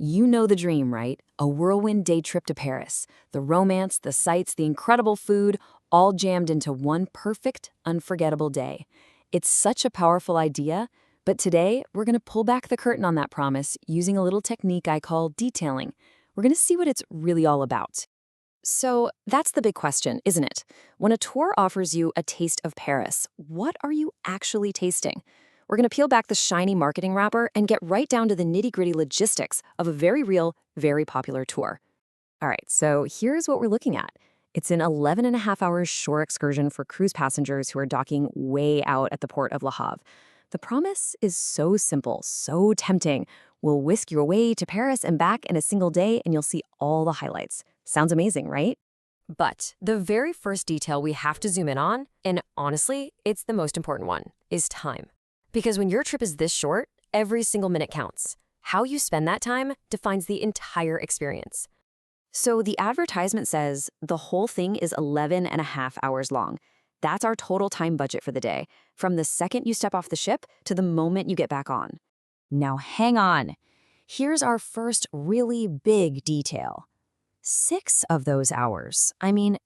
You know the dream, right? A whirlwind day trip to Paris. The romance, the sights, the incredible food, all jammed into one perfect, unforgettable day. It's such a powerful idea, but today we're going to pull back the curtain on that promise using a little technique I call detailing. We're going to see what it's really all about. So that's the big question, isn't it? When a tour offers you a taste of Paris, what are you actually tasting? We're going to peel back the shiny marketing wrapper and get right down to the nitty-gritty logistics of a very real, very popular tour. All right, so here's what we're looking at. It's an 11.5-hour shore excursion for cruise passengers who are docking way out at the port of Le Havre. The promise is so simple, so tempting. We'll whisk you away to Paris and back in a single day, and you'll see all the highlights. Sounds amazing, right? But the very first detail we have to zoom in on, and honestly, it's the most important one, is time. Because when your trip is this short, every single minute counts. How you spend that time defines the entire experience. So the advertisement says the whole thing is 11.5 hours long. That's our total time budget for the day, from the second you step off the ship to the moment you get back on. Now hang on. Here's our first really big detail. 6 of those hours,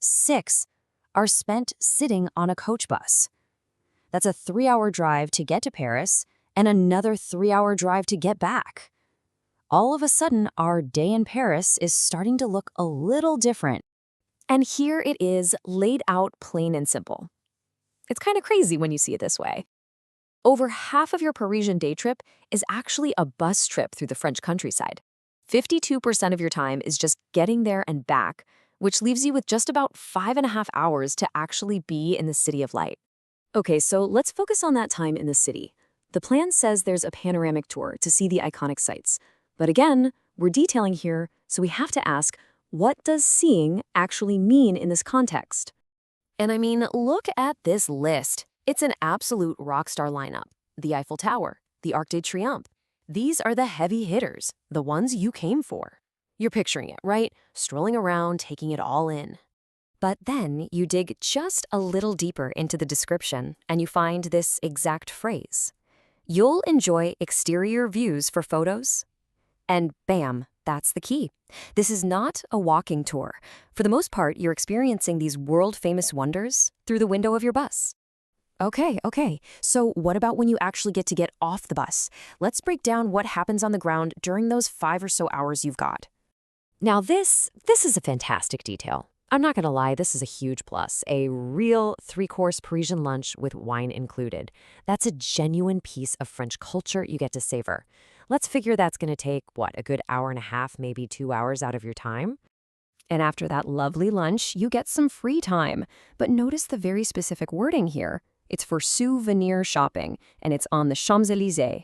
6, are spent sitting on a coach bus. That's a 3-hour drive to get to Paris and another 3-hour drive to get back. All of a sudden, our day in Paris is starting to look a little different. And here it is, laid out plain and simple. It's kind of crazy when you see it this way. Over half of your Parisian day trip is actually a bus trip through the French countryside. 52% of your time is just getting there and back, which leaves you with just about 5.5 hours to actually be in the City of Light. Okay, so let's focus on that time in the city. The plan says there's a panoramic tour to see the iconic sights. But again, we're detailing here, so we have to ask, what does seeing actually mean in this context? And look at this list. It's an absolute rock star lineup. The Eiffel Tower, the Arc de Triomphe. These are the heavy hitters, the ones you came for. You're picturing it, right? Strolling around, taking it all in. But then you dig just a little deeper into the description and you find this exact phrase. You'll enjoy exterior views for photos. And bam, that's the key. This is not a walking tour. For the most part, you're experiencing these world-famous wonders through the window of your bus. Okay. So what about when you actually get to get off the bus? Let's break down what happens on the ground during those 5 or so hours you've got. Now this is a fantastic detail. I'm not gonna lie, this is a huge plus. A real 3-course Parisian lunch with wine included. That's a genuine piece of French culture you get to savor. Let's figure that's gonna take, a good hour and a half, maybe 2 hours out of your time? And after that lovely lunch, you get some free time. But notice the very specific wording here. It's for souvenir shopping, and it's on the Champs-Élysées.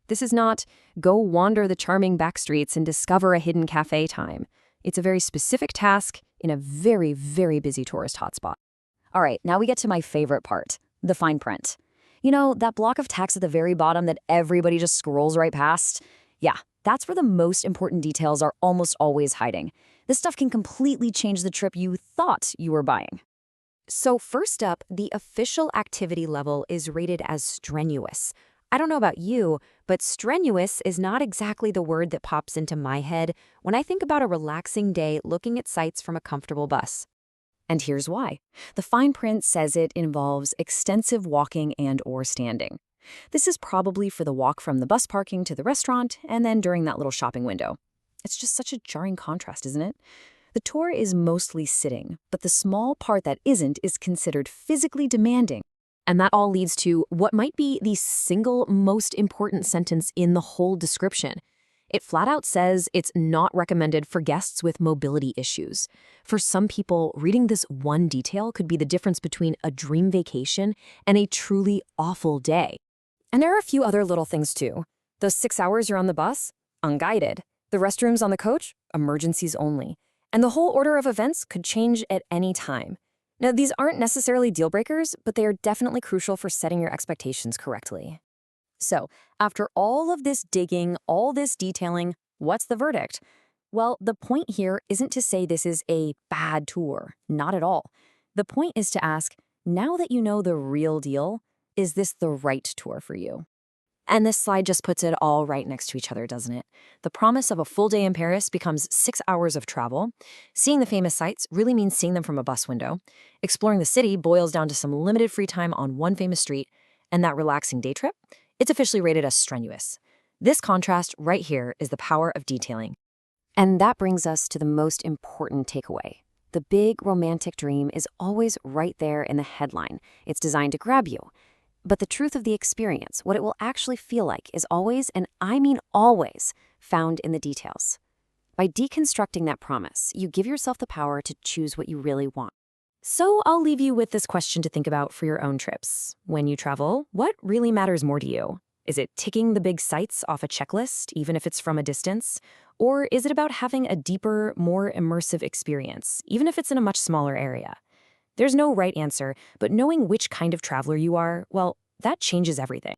This is not go wander the charming back streets and discover a hidden cafe time. It's a very specific task in a very, very busy tourist hotspot. All right, now we get to my favorite part, the fine print. You know, that block of text at the very bottom that everybody just scrolls right past? Yeah, that's where the most important details are almost always hiding. This stuff can completely change the trip you thought you were buying. So first up, the official activity level is rated as strenuous. I don't know about you, but strenuous is not exactly the word that pops into my head when I think about a relaxing day looking at sights from a comfortable bus. And here's why. The fine print says it involves extensive walking and/or standing. This is probably for the walk from the bus parking to the restaurant and then during that little shopping window. It's just such a jarring contrast, isn't it? The tour is mostly sitting, but the small part that isn't is considered physically demanding. And that all leads to what might be the single most important sentence in the whole description. It flat out says it's not recommended for guests with mobility issues. For some people, reading this one detail could be the difference between a dream vacation and a truly awful day. And there are a few other little things too. Those 6 hours you're on the bus, unguided. The restrooms on the coach, emergencies only. And the whole order of events could change at any time. Now, these aren't necessarily deal breakers, but they are definitely crucial for setting your expectations correctly. So, after all of this digging, all this detailing, what's the verdict? Well, the point here isn't to say this is a bad tour, not at all. The point is to ask, now that you know the real deal, is this the right tour for you? And this slide just puts it all right next to each other, doesn't it? The promise of a full day in Paris becomes 6 hours of travel. Seeing the famous sights really means seeing them from a bus window. Exploring the city boils down to some limited free time on one famous street. And that relaxing day trip? It's officially rated as strenuous. This contrast right here is the power of detailing. And that brings us to the most important takeaway. The big romantic dream is always right there in the headline. It's designed to grab you. But the truth of the experience, what it will actually feel like, is always, and I mean always, found in the details. By deconstructing that promise, you give yourself the power to choose what you really want. So I'll leave you with this question to think about for your own trips. When you travel, what really matters more to you? Is it ticking the big sights off a checklist, even if it's from a distance? Or is it about having a deeper, more immersive experience, even if it's in a much smaller area? There's no right answer, but knowing which kind of traveler you are, well, that changes everything.